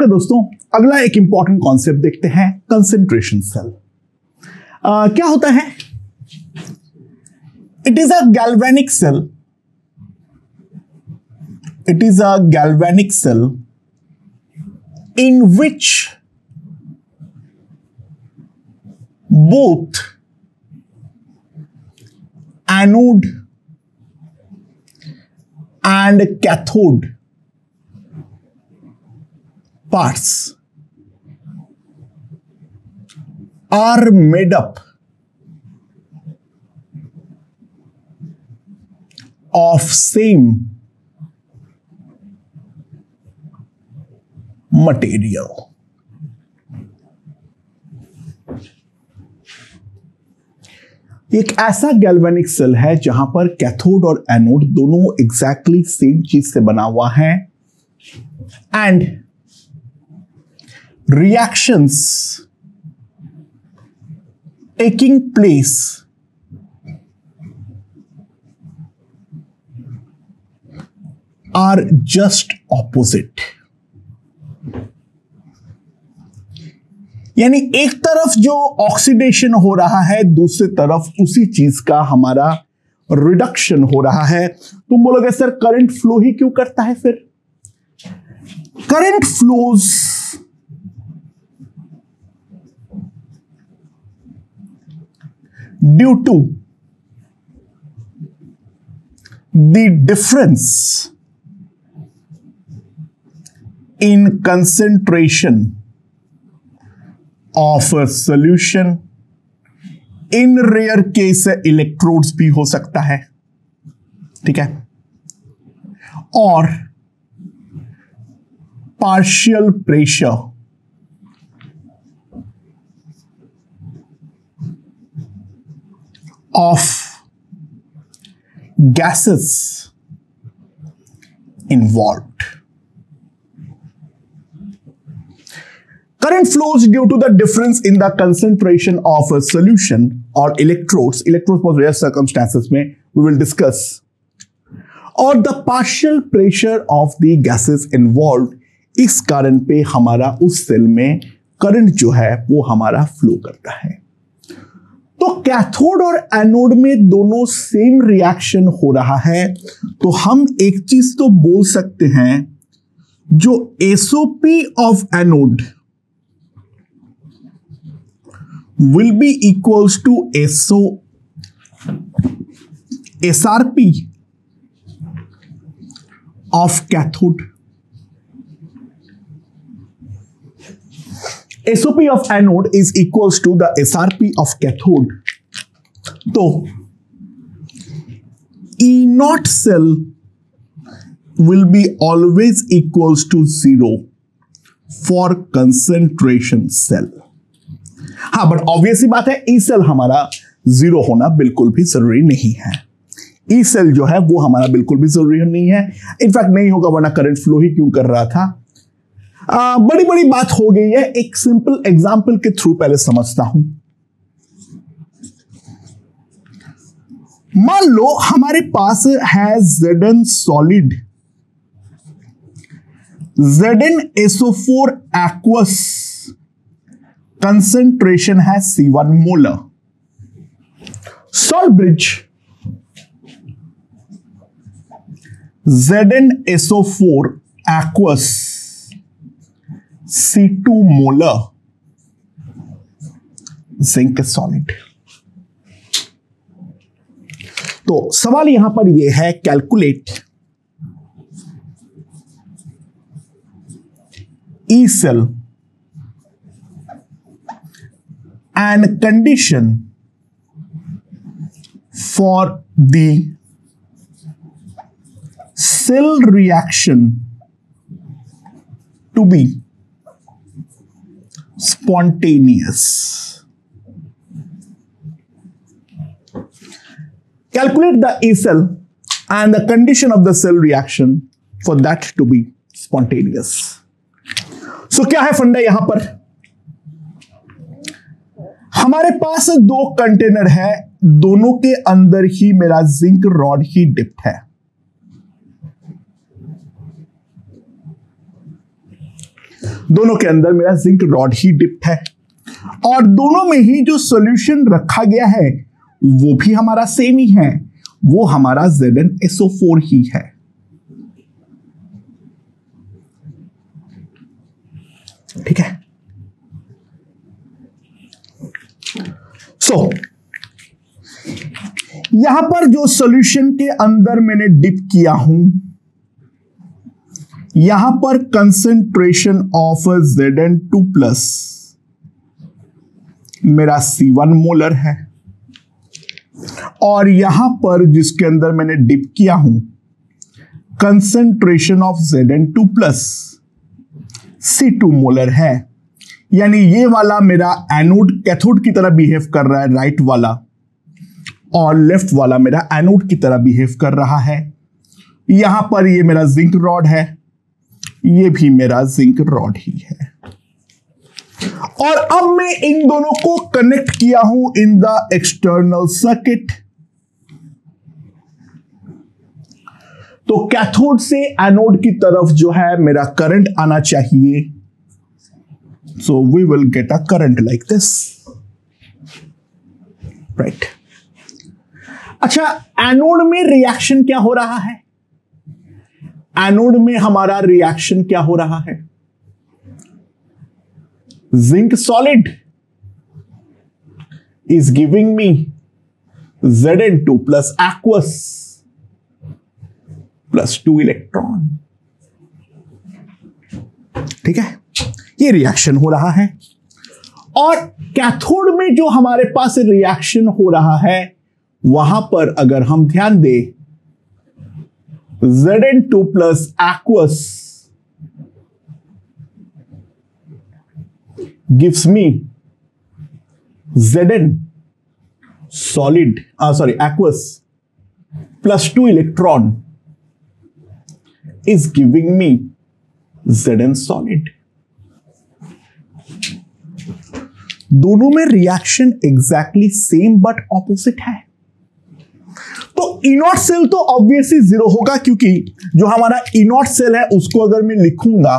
दोस्तों, अगला एक इंपॉर्टेंट कॉन्सेप्ट देखते हैं, कंसंट्रेशन सेल। क्या होता है? It is a galvanic cell. It is a galvanic cell in which both anode and cathode parts are made up of same material. एक ऐसा गैल्वेनिक सेल है जहां पर कैथोड और एनोड दोनों एग्जैक्टली सेम चीज से बना हुआ है and reactions taking place are just opposite. यानी एक तरफ जो ऑक्सीडेशन हो रहा है, दूसरी तरफ उसी चीज का हमारा रिडक्शन हो रहा है। तुम बोलोगे सर करंट फ्लो ही क्यों करता है? फिर current flows due to the difference in concentration of solution. In rare case electrodes भी हो सकता है, ठीक है, और partial pressure of gases involved. Current flows due to the difference in the concentration of a solution or electrodes for rare circumstances में we will discuss, or the partial pressure of the gases involved। इस कारण पे हमारा उस cell में current जो है वो हमारा फ्लो करता है। तो कैथोड और एनोड में दोनों सेम रिएक्शन हो रहा है, तो हम एक चीज तो बोल सकते हैं, जो SOP of anode will be equals to SRP of cathode। SOP of anode is equals to the SRP of cathode। तो E naught cell will be always equals to 0 for concentration cell। हाँ, but obvious ही बात है, E cell हमारा zero होना बिल्कुल भी जरूरी नहीं है। ई सेल जो है वो हमारा बिल्कुल भी जरूरी नहीं है, इनफैक्ट नहीं होगा, वरना करंट फ्लो ही क्यों कर रहा था। बड़ी बड़ी बात हो गई है, एक सिंपल एग्जांपल के थ्रू पहले समझता हूं। मान लो हमारे पास है Zn solid, ZnSO4 aqueous, concentration है C1 molar. Salt bridge ZnSO4 aqueous C2 molar, zinc solid. तो सवाल यहां पर यह है, calculate E cell and condition for the cell reaction to be spontaneous। Calculate the E cell and the condition of the cell reaction for that to be spontaneous। So क्या है फंडा यहां पर? हमारे पास दो कंटेनर है, दोनों के अंदर ही मेरा जिंक रॉड ही डिप्ट है। दोनों के अंदर मेरा जिंक रॉड ही डिप्ट है और दोनों में ही जो सॉल्यूशन रखा गया है वो भी हमारा सेम ही है, वो हमारा ZnSO4 ही है। ठीक है। सो यहां पर जो सॉल्यूशन के अंदर मैंने डिप किया हूं, यहां पर कंसेंट्रेशन ऑफ Zn2 प्लस मेरा C1 मोलर है और यहां पर जिसके अंदर मैंने डिप किया हूं concentration of Zn2 plus C2 molar है। यानी ये वाला मेरा एनोड कैथोड की तरह बिहेव कर रहा है, राइट वाला, और लेफ्ट वाला मेरा एनोड की तरह बिहेव कर रहा है। यहां पर ये मेरा जिंक रॉड है, ये भी मेरा जिंक रॉड ही है। और अब मैं इन दोनों को कनेक्ट किया हूं इन द एक्सटर्नल सर्किट। तो कैथोड से एनोड की तरफ जो है मेरा करंट आना चाहिए। So we will get a current like this, right. अच्छा, एनोड में रिएक्शन क्या हो रहा है? एनोड में हमारा रिएक्शन क्या हो रहा है? Zinc solid is giving me Zn2 plus aqueous plus 2 electron. ठीक है, ये रिएक्शन हो रहा है। और कैथोड में जो हमारे पास रिएक्शन हो रहा है वहां पर अगर हम ध्यान दें, Zn2 plus aqueous gives me Zn solid, aqueous plus 2 electron is giving me Zn solid। दोनों में reaction exactly same but opposite है। तो इनॉट सेल तो ऑब्वियसली जीरो होगा, क्योंकि जो हमारा इनॉट सेल है उसको अगर मैं लिखूंगा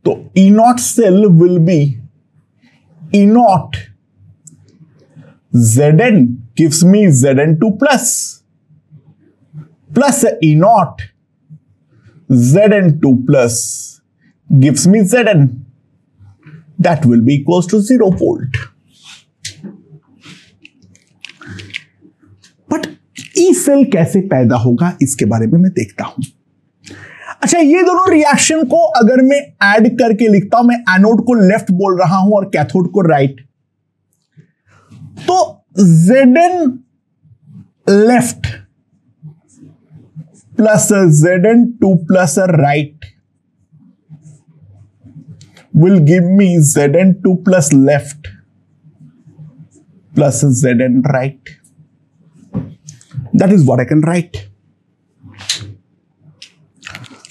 तो E naught cell will be E naught Zn gives me Zn2 plus E0 Zn2 plus gives me Zn, that will be equals to 0 volt। But E cell कैसे पैदा होगा इसके बारे में मैं देखता हूं। अच्छा, ये दोनों रिएक्शन को अगर मैं ऐड करके लिखता हूं, मैं एनोड को लेफ्ट बोल रहा हूं और कैथोड को राइट, तो Zn left plus Zn2 plus right will give me Zn2 plus left plus Zn right। That is what I can write।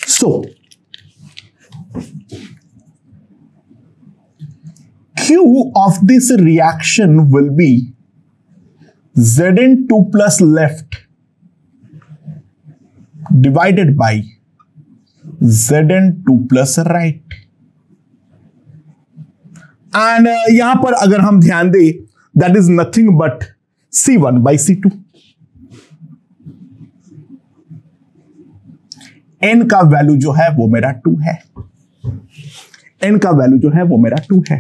So Q of this reaction will be Zn2 plus left divided by Zn2 plus right। And यहां पर अगर हम ध्यान दें, that is nothing but C1 by C2। N का value जो है वो मेरा 2 है, N का वैल्यू जो है वो मेरा 2 है।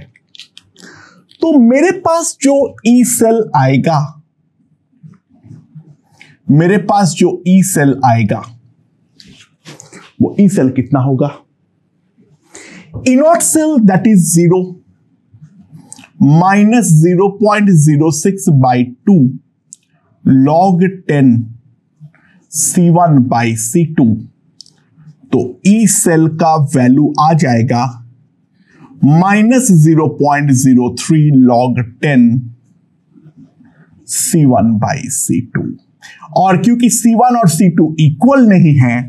तो मेरे पास जो ई सेल आएगा, मेरे पास जो ई सेल आएगा वो ई सेल कितना होगा? E naught cell that is 0 minus 0.06 by 2 log 10 C1 by C2। तो ई सेल का वैल्यू आ जाएगा minus 0.03 log 10 C1 by C2। और क्योंकि C1 और C2 इक्वल नहीं है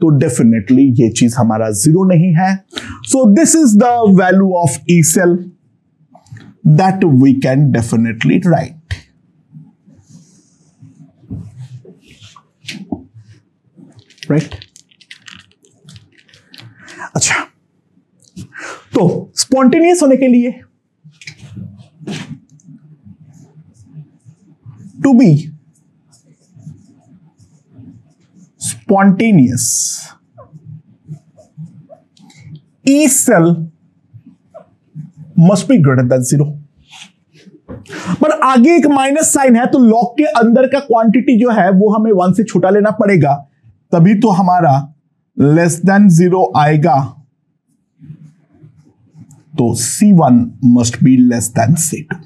तो डेफिनेटली ये चीज हमारा जीरो नहीं है। So this is the value of E cell that we can definitely write। Right? अच्छा, तो स्पॉन्टेनियस होने के लिए to be spontaneous E cell must be greater than 0। पर आगे एक माइनस साइन है, तो लॉग के अंदर का क्वांटिटी जो है वो हमें 1 से छोटा लेना पड़ेगा, तभी तो हमारा लेस देन 0 आएगा। तो C1 must be less than C2।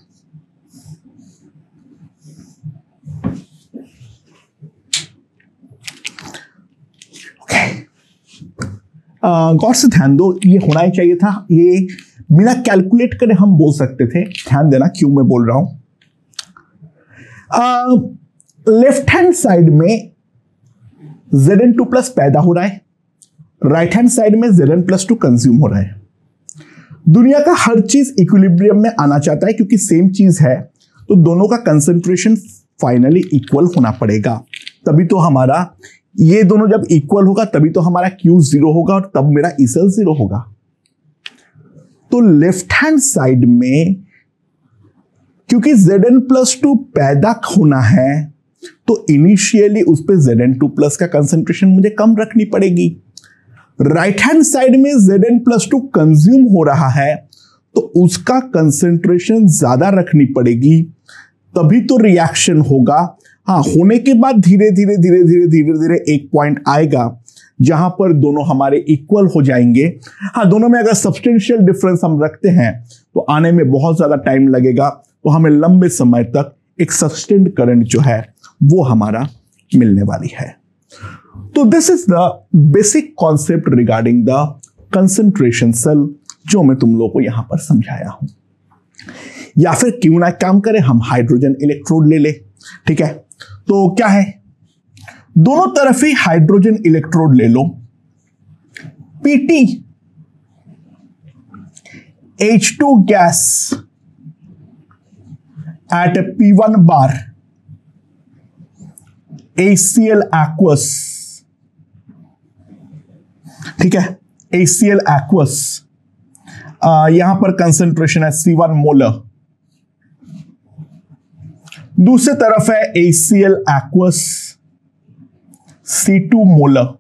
गौर से ध्यान दो, ये होना ही चाहिए था, ये बिना कैलकुलेट करे हम बोल सकते थे। ध्यान देना क्यों मैं बोल रहा हूं। लेफ्ट हैंड साइड में Zn2 प्लस पैदा हो रहा है, राइट हैंड साइड में Zn+2 कंज्यूम हो रहा है। दुनिया का हर चीज इक्विलिब्रियम में आना चाहता है, क्योंकि सेम चीज है तो दोनों का कंसंट्रेशन फाइनली इक्वल होना पड़ेगा, तभी तो हमारा ये दोनों जब इक्वल होगा तभी तो हमारा Q 0 होगा और तब मेरा E सेल 0 होगा। तो लेफ्ट हैंड साइड में क्योंकि Zn+2 पैदा होना है तो इनिशियली उस पे Zn2 प्लस का कंसंट्रेशन मुझे कम रखनी पड़ेगी। राइट हैंड साइड में Zn+2 कंज्यूम हो रहा है तो उसका कंसंट्रेशन ज्यादा रखनी पड़ेगी, तभी तो रिएक्शन होगा। हाँ, होने के बाद धीरे धीरे धीरे धीरे धीरे धीरे एक पॉइंट आएगा जहां पर दोनों हमारे इक्वल हो जाएंगे। हाँ, दोनों में अगर सब्सटेंशियल डिफरेंस हम रखते हैं तो आने में बहुत ज्यादा टाइम लगेगा, तो हमें लंबे समय तक एक सस्टेन्ड करंट जो है वो हमारा मिलने वाली है। तो this is the basic concept regarding the concentration cell, जो मैं तुम लोगों को यहां पर समझाया हूं। या फिर क्यों ना काम करें, हम हाइड्रोजन इलेक्ट्रोड ले ले। ठीक है, तो क्या है, दोनों तरफ ही हाइड्रोजन इलेक्ट्रोड ले लो। Pt H2 gas at P1 bar HCl aqueous, ठीक है, HCl aqueous, यहां पर कंसंट्रेशन है C1 मोलर। दूसरी तरफ है HCl aqueous C2 molar,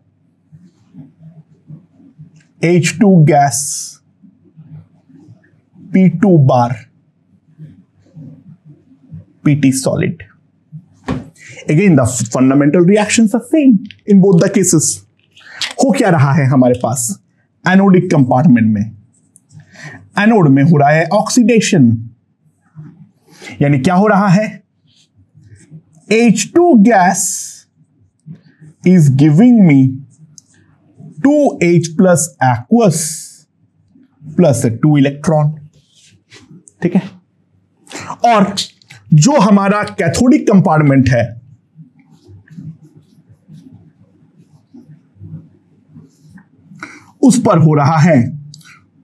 H2 gas P2 bar Pt solid. Again, the fundamental reactions are same in both the cases. हो क्या रहा है हमारे पास एनोडिक कंपार्टमेंट में? एनोड में हो रहा है ऑक्सीडेशन, यानी क्या हो रहा है, H2 gas is giving me 2H plus aqueous plus 2 electron. ठीक है, और जो हमारा कैथोडिक कंपार्टमेंट है उस पर हो रहा है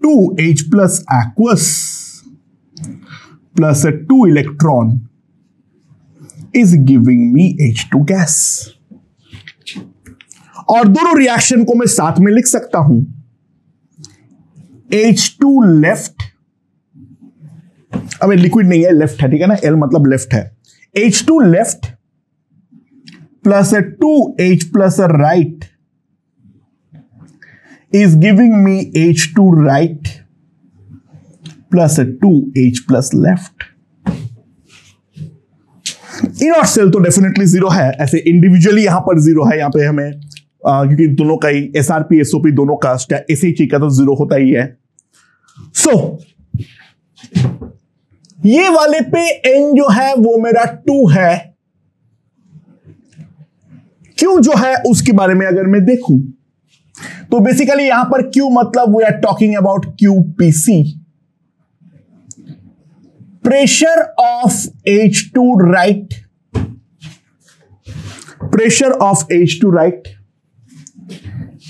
2H plus aqueous plus 2 electron is giving me H2 gas। और दोनों रिएक्शन को मैं साथ में लिख सकता हूं, H2 लेफ्ट, अब लिक्विड नहीं है, लेफ्ट है, ठीक है ना, L मतलब लेफ्ट है। H2 left plus 2H plus right is giving me H2 right plus 2H plus left। E naught cell तो डेफिनेटली जीरो है, ऐसे इंडिविजुअली यहां पर जीरो है, यहां पे हमें क्योंकि दोनों का ही SRP SOP दोनों का SHE का तो जीरो होता ही है। सो ये वाले पे N जो है वो मेरा 2 है। Q जो है उसके बारे में अगर मैं देखूं तो बेसिकली यहां पर Q मतलब we are talking about QPC, pressure of H2 right, pressure of H2 right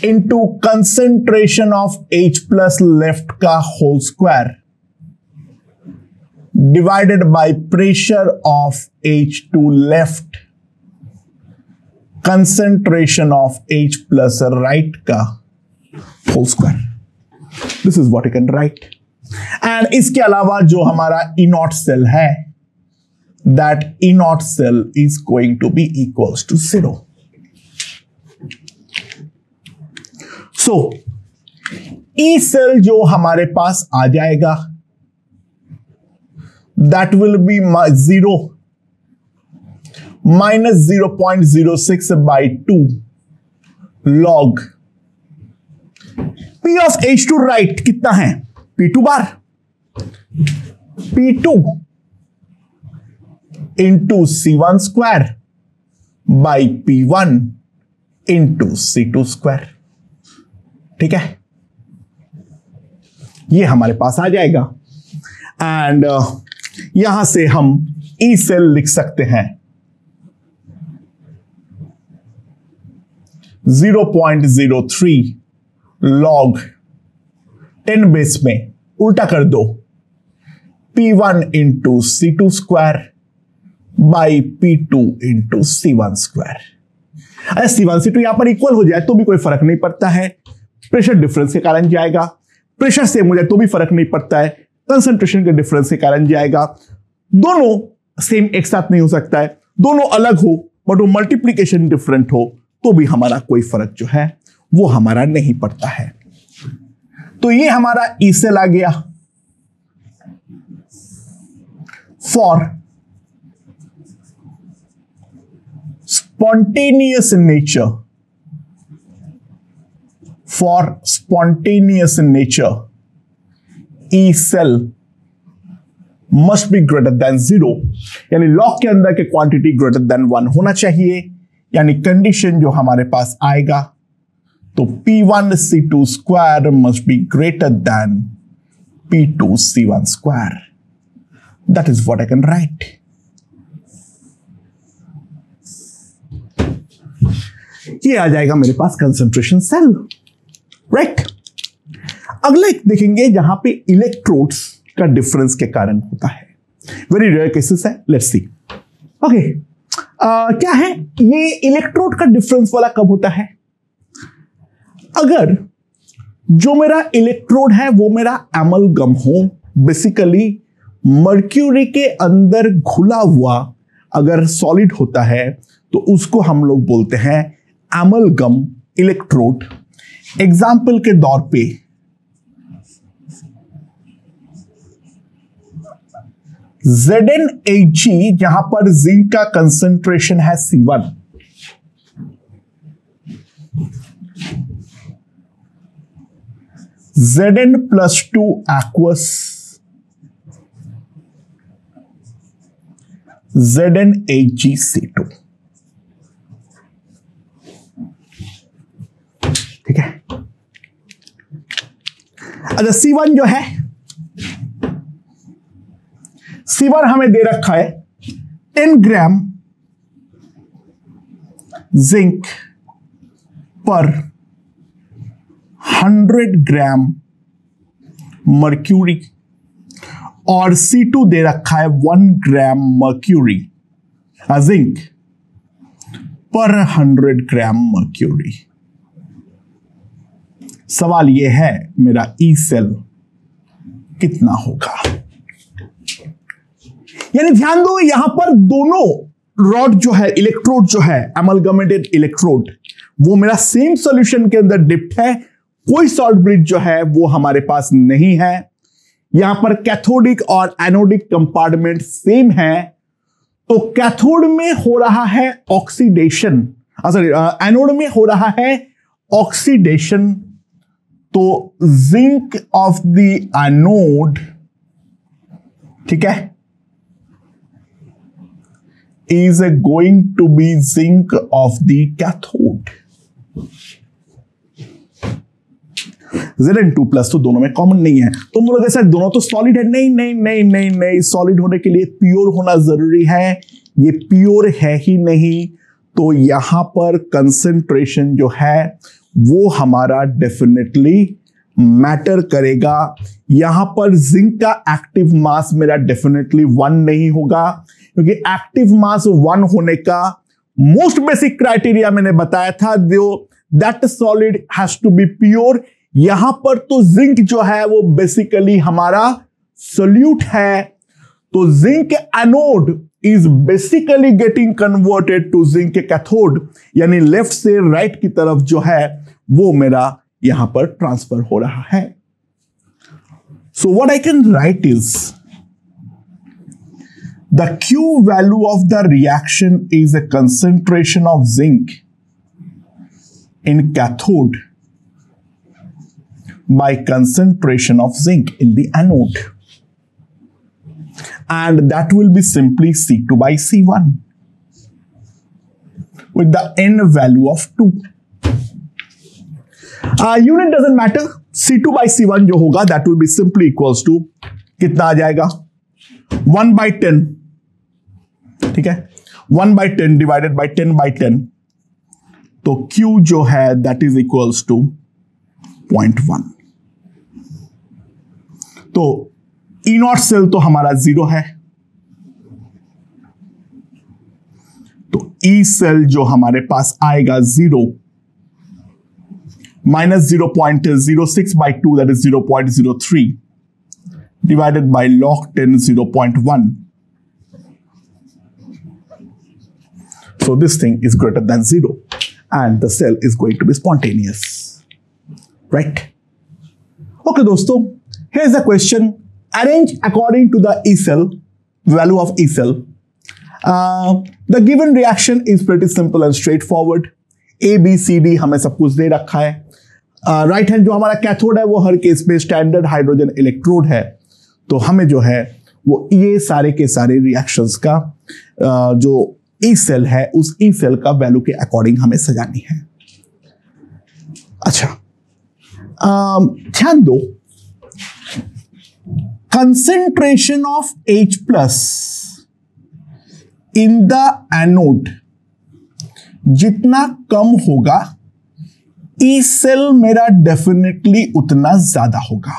into concentration of H plus left का whole square divided by pressure of H2 left concentration of H plus right का whole square. This is what you can write. And इसके अलावा जो हमारा E naught cell है, that E naught cell is going to be equals to 0। So E cell जो हमारे पास आ जाएगा, that will B 0 minus 0.06 by 2 log P of H2 right कितना है, P2 bar, P2 into C1 square by P1 into C2 square. ठीक है, ये हमारे पास आ जाएगा। एंड यहां से हम ई सेल लिख सकते हैं 0.03 log 10 बेस में उल्टा कर दो, P1 into C2 square by P2 into C1 square. अरे C1 C2 यहां पर इक्वल हो जाए तो भी कोई फर्क नहीं पड़ता है, प्रेशर डिफरेंस के कारण जाएगा। प्रेशर सेम हो जाए तो भी फर्क नहीं पड़ता है, कंसंट्रेशन के डिफरेंस के कारण जाएगा। दोनों सेम एक साथ नहीं हो सकता है, दोनों अलग हो बट वो मल्टीप्लीकेशन डिफरेंट हो तो भी हमारा कोई फर्क जो है वो हमारा नहीं पड़ता है। तो ये हमारा ई सेल आ गया for spontaneous nature. For spontaneous nature E cell must be greater than 0, यानी लॉग के अंदर के क्वांटिटी ग्रेटर देन 1 होना चाहिए। यानी कंडीशन जो हमारे पास आएगा तो P1 C2 square must be greater then P2 C1 square. That is what I can right. ये आ जाएगा मेरे पास कंसंट्रेशन सेल, राइट। अगले देखेंगे जहां पे इलेक्ट्रोड्स का डिफरेंस के कारण होता है, वेरी रेयर केसेस है। Let's see. ओके, क्या है ये इलेक्ट्रोड का डिफरेंस वाला कब होता है? अगर जो मेरा इलेक्ट्रोड है वो मेरा एमलगम हो, बेसिकली मर्क्यूरी के अंदर घुला हुआ अगर सॉलिड होता है तो उसको हम लोग बोलते हैं एमलगम इलेक्ट्रोड। एग्जाम्पल के तौर पे ZnHg जहां पर जिंक का कंसंट्रेशन है C1, Zn+2 aqueous, ZnHgC2। ठीक है। अच्छा, C1 जो है, C1 हमें दे रखा है 10 ग्राम जिंक पर 100 ग्राम मर्क्यूरी, और C2 दे रखा है 1 ग्राम मर्क्यूरी जिंक पर 100 ग्राम मर्क्यूरी। सवाल यह है मेरा ई सेल कितना होगा? यानी ध्यान दो, यहां पर दोनों रॉड जो है, इलेक्ट्रोड जो है, एमलगमेटेड इलेक्ट्रोड, वो मेरा सेम सॉल्यूशन के अंदर डिप्ट है। कोई सॉल्ट ब्रिज जो है वो हमारे पास नहीं है। यहां पर कैथोडिक और एनोडिक कंपार्टमेंट सेम है, तो कैथोड में हो रहा है ऑक्सीडेशन, सॉरी एनोड में हो रहा है ऑक्सीडेशन। तो जिंक ऑफ द एनोड, ठीक है, is going to be zinc of the cathode। Zn2+ तो दोनों में कॉमन नहीं है। तुम लोग ऐसा दोनों तो सॉलिड है, नहीं नहीं नहीं नहीं नहीं, सॉलिड होने के लिए प्योर होना जरूरी है, ये प्योर है ही नहीं। तो यहां पर कंसंट्रेशन जो है वो हमारा डेफिनेटली मैटर करेगा। यहां पर जिंक का एक्टिव मास मेरा डेफिनेटली 1 नहीं होगा, क्योंकि एक्टिव मास 1 होने का मोस्ट बेसिक क्राइटेरिया मैंने बताया था, that solid has to be pure. यहां पर तो जिंक जो है वो बेसिकली हमारा सोल्यूट है, तो zinc anode is basically getting converted to zinc cathode, यानी लेफ्ट से राइट की तरफ जो है वो मेरा यहां पर ट्रांसफर हो रहा है। So what I can right is the Q value of the reaction is a concentration of zinc in cathode by concentration of zinc in the anode, and that will be simply C2 by C1 with the N value of 2. Unit doesn't matter, C2 by C1 जो होगा that will be simply equals to कितना आ जाएगा 1 by 10, ठीक है, 1 by 10 divided by 10 by 10, तो Q जो है दैट इज इक्वल्स टू 0.1। तो E नॉट सेल तो हमारा 0 है, तो E सेल जो हमारे पास आएगा 0 minus 0.06 by 2 that is 0.03 divided by log 10 0.1. So this thing is greater than 0 and the cell is going to be spontaneous, right? Okay दोस्तों, here's a question. Arrange according to the E cell, value of E cell. The given reaction is pretty simple and straightforward. A, B, C, D हमें सब कुछ दे रखा है। Right hand जो हमारा cathode है वो हर केस में स्टैंडर्ड हाइड्रोजन इलेक्ट्रोड है, तो हमें जो है वो ये सारे के सारे रिएक्शंस का जो ई सेल है उस ई सेल का वैल्यू के अकॉर्डिंग हमें सजानी है। अच्छा, ध्यान दो, concentration of H plus in the anode जितना कम होगा ई सेल मेरा डेफिनेटली उतना ज्यादा होगा,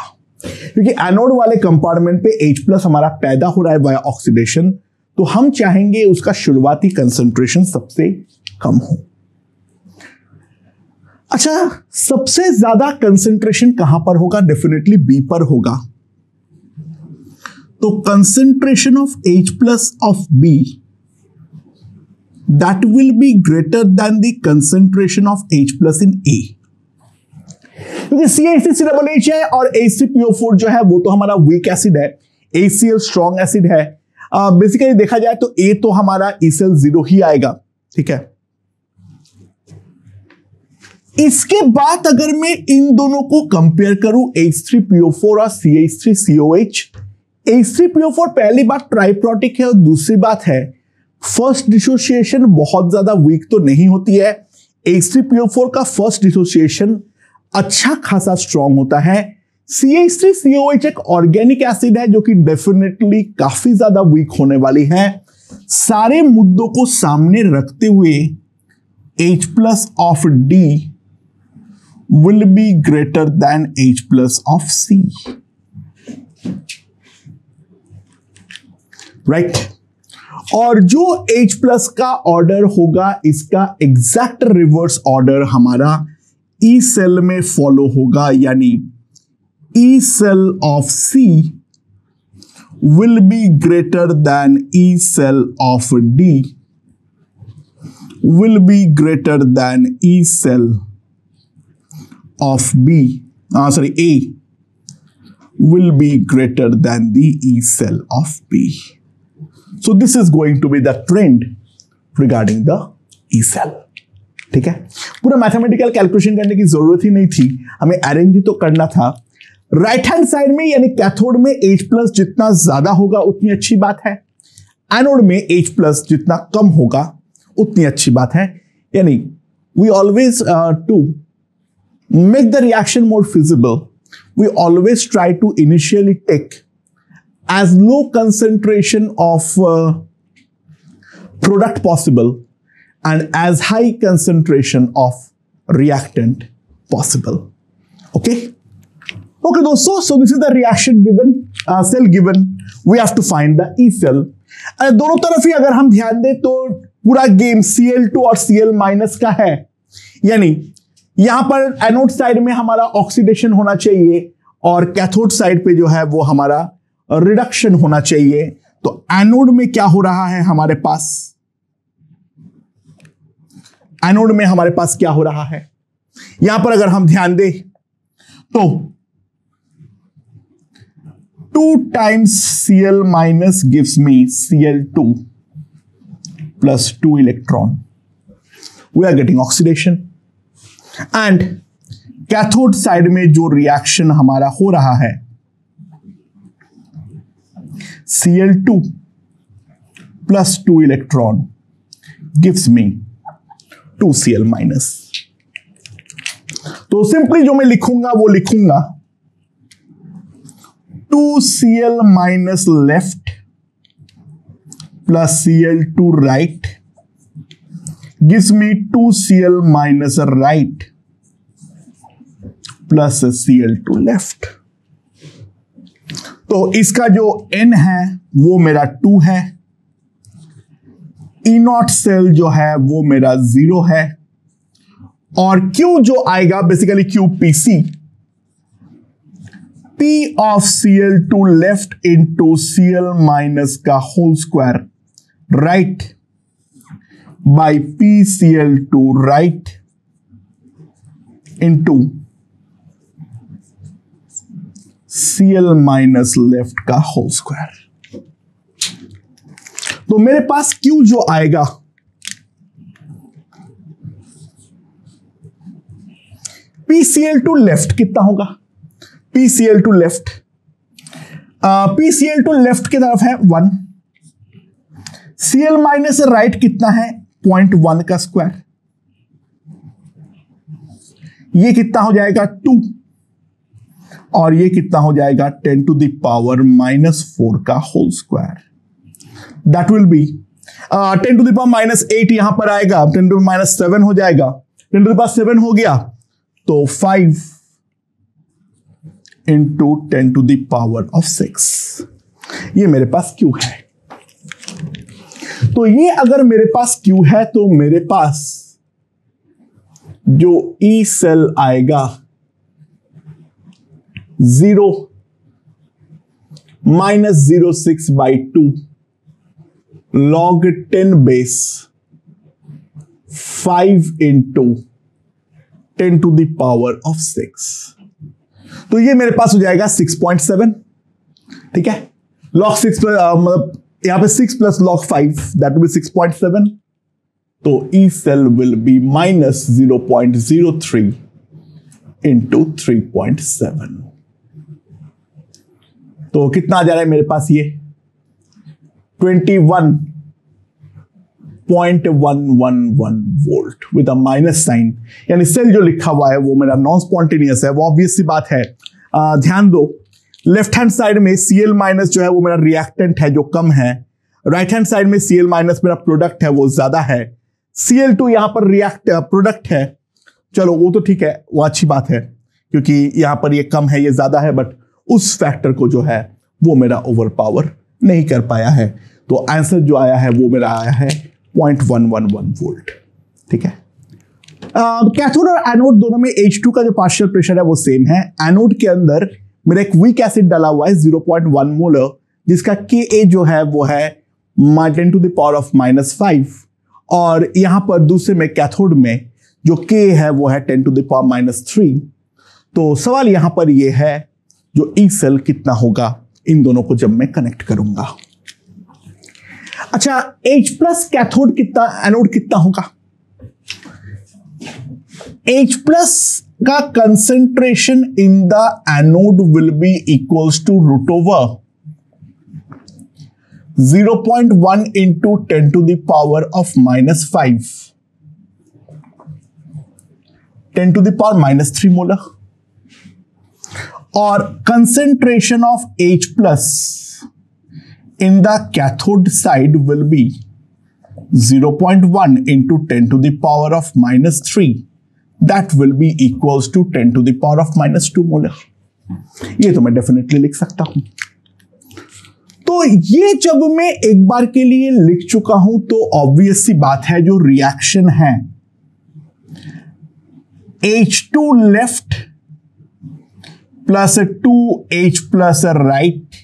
क्योंकि एनोड वाले कंपार्टमेंट पे H प्लस हमारा पैदा हो रहा है बाय ऑक्सीडेशन, तो हम चाहेंगे उसका शुरुआती कंसंट्रेशन सबसे कम हो। अच्छा, सबसे ज्यादा कंसंट्रेशन कहां पर होगा? डेफिनेटली बी पर होगा, तो concentration of H plus of B that will be greater than the concentration of H plus in A, क्योंकि CH3COOH है और H3PO4 जो है वो तो हमारा वीक एसिड है, HCl स्ट्रॉन्ग एसिड है। बेसिकली देखा जाए तो ए तो हमारा ई सेल 0 ही आएगा, ठीक है। इसके बाद अगर मैं इन दोनों को कंपेयर करूं H3PO4 और CH3COH, H3PO4 पहली बात ट्राइप्रोटिक है और दूसरी बात है फर्स्ट डिसोसिएशन बहुत ज्यादा वीक तो नहीं होती है। H3PO4 का फर्स्ट डिसोसिएशन अच्छा खासा स्ट्रॉन्ग होता है। CH3COH एक ऑर्गेनिक एसिड है जो कि डेफिनेटली काफी ज्यादा वीक होने वाली है। सारे मुद्दों को सामने रखते हुए H plus of D will be greater then H plus of C, right. और जो H प्लस का ऑर्डर होगा इसका एग्जैक्ट रिवर्स ऑर्डर हमारा E सेल में फॉलो होगा, यानी E cell of C will be greater than E cell of D will be greater than E cell of B, A will be greater than the E cell of B. So this is going to be the trend regarding the E cell, ठीक है। पूरा mathematical calculation करने की जरूरत ही नहीं थी, हमें arrange तो करना था। राइट हैंड साइड में यानी कैथोड में H प्लस जितना ज्यादा होगा उतनी अच्छी बात है, एनोड में H प्लस जितना कम होगा उतनी अच्छी बात है। यानी we always to make the reaction more feasible, we always try to initially take as low concentration of product possible and as high concentration of reactant possible. Okay Okay दोस्तों, so this is the reaction given, cell given, we have to find the E cell. दोनों तरफ ही अगर हम ध्यान दें तो पूरा game Cl2 और Cl- का है, यानी यहां पर एनोड साइड में हमारा ऑक्सीडेशन होना चाहिए और कैथोड साइड पे जो है वो हमारा रिडक्शन होना चाहिए। तो एनोड में क्या हो रहा है हमारे पास, एनोड में हमारे पास क्या हो रहा है, यहां पर अगर हम ध्यान दें तो 2 times Cl minus gives me Cl2 plus 2 electron. We are getting oxidation. And cathode side में जो रिएक्शन हमारा हो रहा है Cl2 plus 2 electron gives me 2Cl minus. तो सिंपली जो मैं लिखूंगा वो लिखूंगा 2Cl minus left plus Cl2 right gives me 2Cl minus right plus Cl2 left. तो इसका जो N है वो मेरा 2 है, E0 सेल जो है वो मेरा 0 है और Q जो आएगा basically QPC, P of Cl2 left into Cl minus का whole square right by PCl2 right into Cl minus left का होल स्क्वायर। तो मेरे पास Q जो आएगा PCl2 लेफ्ट कितना होगा, PCl2 लेफ्ट PCl2 लेफ्ट की तरफ है 1, Cl माइनस राइट कितना है 0.1 का स्क्वायर, ये कितना हो जाएगा 2 और ये कितना हो जाएगा 10 to the power -4 का whole square. That will be 10 to the power -8 यहां पर आएगा, 10 to the power -7 हो जाएगा, 10 to the power 7 हो गया तो 5 into 10 to the power of 6, ये मेरे पास Q है। तो ये अगर मेरे पास Q है तो मेरे पास जो E सेल आएगा 0 minus 0.6/2 log 10 base 5 into 10 to the power of 6, तो ये मेरे पास हो जाएगा 6.7, ठीक है। log 6 मतलब यहां पे 6 plus log 5 that will be 6.7, तो E cell will be minus 0.03 into 3.7, तो कितना आ जा रहा है मेरे पास ये 21.111 volt with a minus sign, यानी सेल जो लिखा हुआ है वो मेरा नॉन स्पॉन्टेनियस है, वो ऑब्वियस सी बात है। ध्यान दो लेफ्ट हैंड साइड में Cl माइनस जो है वो मेरा रिएक्टेंट है जो कम है, राइट हैंड साइड में Cl माइनस मेरा प्रोडक्ट है वो ज्यादा है, Cl2 यहां पर प्रोडक्ट है, चलो वो तो ठीक है, वो अच्छी बात है क्योंकि यहां पर ये कम है ये ज्यादा है, बट उस फैक्टर को जो है वो मेरा ओवर पावर नहीं कर पाया है, तो आंसर जो आया है वो मेरा आया है 0.111 वोल्ट, ठीक है। कैथोड और एनोड दोनों में H2 का जो पार्शियल प्रेशर है वो सेम है। एनोड के अंदर मेरा एक वीक एसिड डाला हुआ है 0.1 मोलर, जिसका Ka जो है वो है 10 to the power of -5, और यहां पर दूसरे में कैथोड में जो K है वो है 10 to the power -3। तो सवाल यहां पर ये है जो E सेल कितना होगा इन दोनों को जब मैं कनेक्ट करूंगा। अच्छा, H प्लस कैथोड कितना, एनोड कितना होगा? H प्लस का concentration in the anode will be equals to root over 0.1 into 10 to the power of -5, 10 to the power -3 molar, और concentration of H plus in the cathode side will be 0.1 into 10 to the power of -3, that will be equals to 10 to the power of -2 molar. ये तो मैं definitely लिख सकता हूं। तो ये जब मैं एक बार के लिए लिख चुका हूं तो ऑब्वियस सी बात है जो रिएक्शन है H2 left plus 2H plus right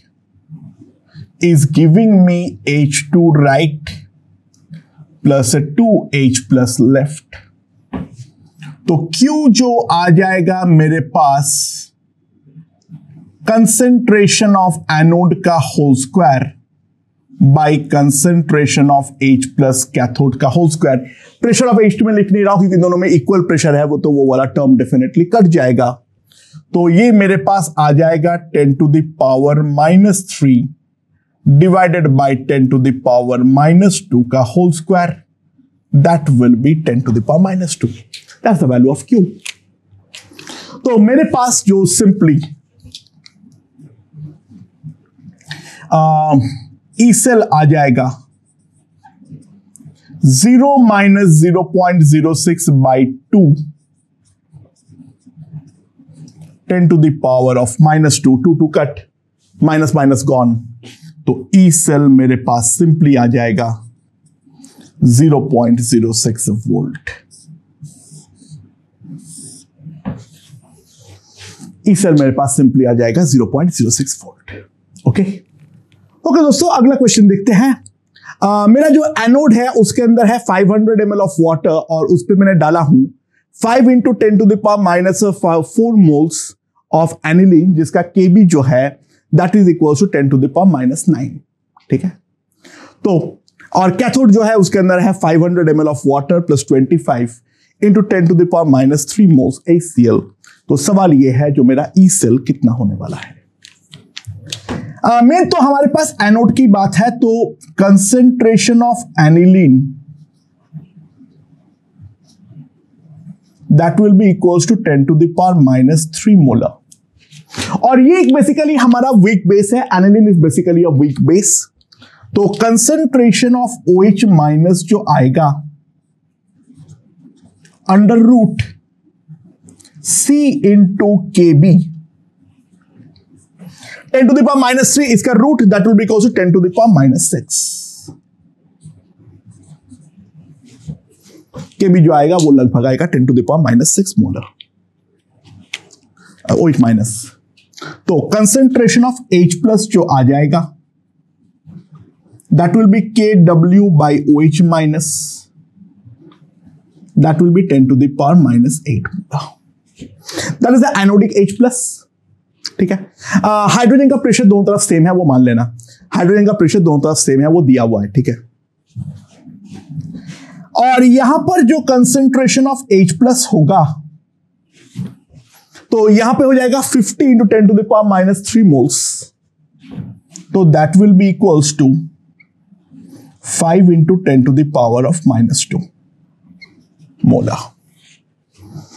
is giving me H2 right plus 2H plus left. तो Q जो आ जाएगा मेरे पास कंसेंट्रेशन ऑफ एनोड का whole square by concentration of H plus cathode का whole square. Pressure of H2 में लिख नहीं रहा हूं क्योंकि दोनों में इक्वल प्रेशर है, वो वाला टर्म डेफिनेटली कट जाएगा. तो ये मेरे पास आ जाएगा 10 to the power -3 divided by 10 to the power -2 का whole square. That will be 10 to the power -2. That's the value of Q. तो मेरे पास जो सिंपली ई सेल आ जाएगा 0 minus 0.06 by 2 10 to the power of -2. 2 cut, minus minus gone. तो E cell मेरे पास simply आ जाएगा 0.06 volt. E cell मेरे पास simply आ जाएगा 0.06 वोल्ट. ओके दोस्तों, अगला क्वेश्चन देखते हैं. मेरा जो एनोड है उसके अंदर है 500 ml ऑफ वाटर और उस पर मैंने डाला हूं 5 × 10 to the power -4 moles of aniline, जिसका केबी जो है that is equal to 10 to the power -9. ठीक है. तो और कैथोड जो है उसके अंदर है 500 ml of water plus 25 × 10 to the power -3 moles HCl. तो सवाल ये है जो मेरा ई सेल कितना होने वाला है. मेन तो हमारे पास एनोड की बात है, तो concentration of aniline that will be equals to 10 to the power -3 molar. और ये बेसिकली हमारा वीक बेस है. Aniline is basically a weak base. तो कंसेंट्रेशन ऑफ OH माइनस जो आएगा under root C into KB 10 to the power -3, इसका रूट that will be equal to 10 to the power -6. KB जो आएगा वो लगभग आएगा 10 to the power -6 molar OH minus. तो कंसेंट्रेशन ऑफ H प्लस जो आ जाएगा that will be KW by OH minus, that will be 10 to the power -8. That is the anodic H plus. ठीक है. हाइड्रोजन का प्रेशर दोनों तरफ same है, वो मान लेना. हाइड्रोजन का प्रेशर दोनों तरफ सेम है, वो दिया हुआ है. ठीक है. और यहां पर जो कंसेंट्रेशन ऑफ H प्लस होगा तो यहां पे हो जाएगा 50 × 10 टू द पावर -3 मोल्स. तो that will be equals to 5 × 10 to the power of -2 molar.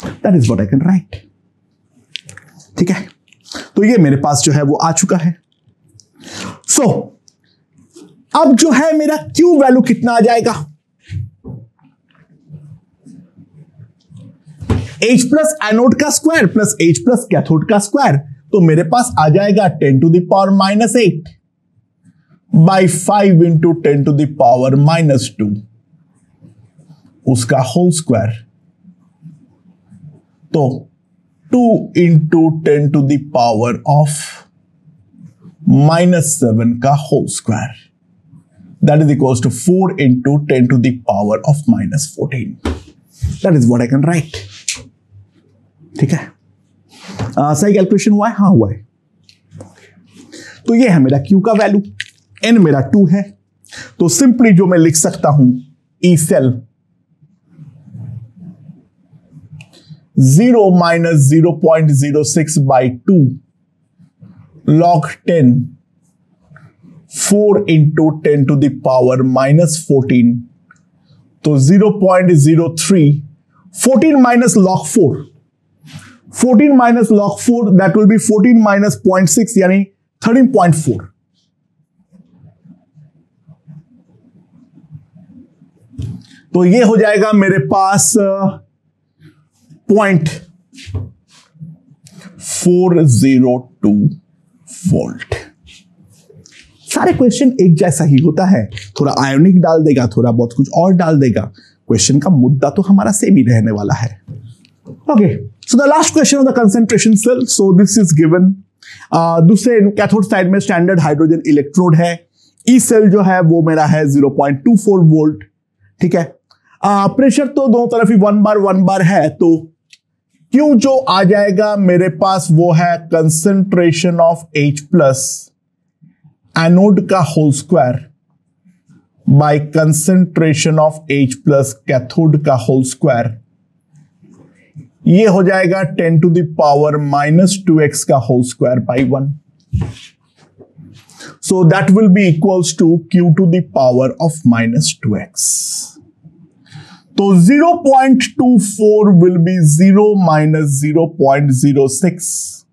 That is what I can write. ठीक है. तो ये मेरे पास जो है वो आ चुका है. सो अब जो है मेरा Q वैल्यू कितना आ जाएगा? H प्लस एनोड का square plus H plus cathode का स्क्वायर. तो मेरे पास आ जाएगा 10 to the power -8 by 5 × 10 to the power -2 उसका होल स्क्वायर. तो 2 × 10 टू द पावर ऑफ -7 का whole square. That is equals to 4 × 10 to the power of -14. That is what I can write. ठीक है. सही कैलकुलेशन हुआ है? हाँ हुआ है. तो ये है मेरा Q का वैल्यू. N मेरा 2 है. तो सिंपली जो मैं लिख सकता हूं E cell 0 minus 0.06 by 2 log 10 4 × 10 to the power -14. तो 0.03 14 minus log 4 14 minus log 4 that will be 14 minus 0.6 यानी 13.4. तो ये हो जाएगा मेरे पास 0.402 वोल्ट. सारे क्वेश्चन एक जैसा ही होता है. थोड़ा आयोनिक डाल देगा, थोड़ा बहुत कुछ और डाल देगा. क्वेश्चन का मुद्दा तो हमारा सेम ही रहने वाला है. Okay, so the last question of the concentration cell. So this is given. दूसरे कैथोड साइड में स्टैंडर्ड हाइड्रोजन इलेक्ट्रोड है. ई सेल जो है वो मेरा है 0.24 वोल्ट. ठीक है. प्रेशर तो दोनों तरफ ही 1 बार है, तो Q जो आ जाएगा मेरे पास वो है concentration of H plus anode का whole square by concentration of H plus cathode का होल स्क्वायर. ये हो जाएगा 10 to the power minus 2x का whole square by 1. So that will be equals to Q to the power of minus 2x. तो 0.24 will be 0 minus 0.06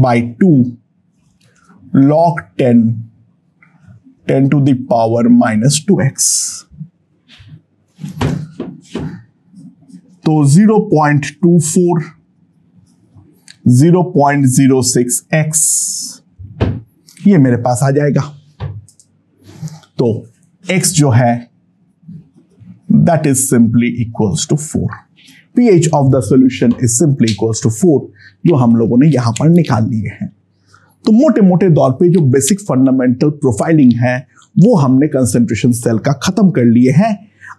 by 2 log 10 to the power minus 2x. तो 0.24 0.06x ये मेरे पास आ जाएगा. तो x जो है that is simply equals to 4. pH of the solution is simply equals to 4, जो हम लोगों ने यहां पर निकाल लिए हैं. तो मोटे मोटे तौर पे जो बेसिक फंडामेंटल प्रोफाइलिंग है वो हमने कंसंट्रेशन सेल का खत्म कर लिए हैं.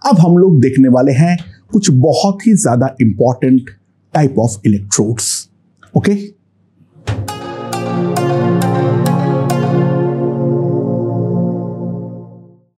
अब हम लोग देखने वाले हैं कुछ बहुत ही ज्यादा important type of electrodes. Okay.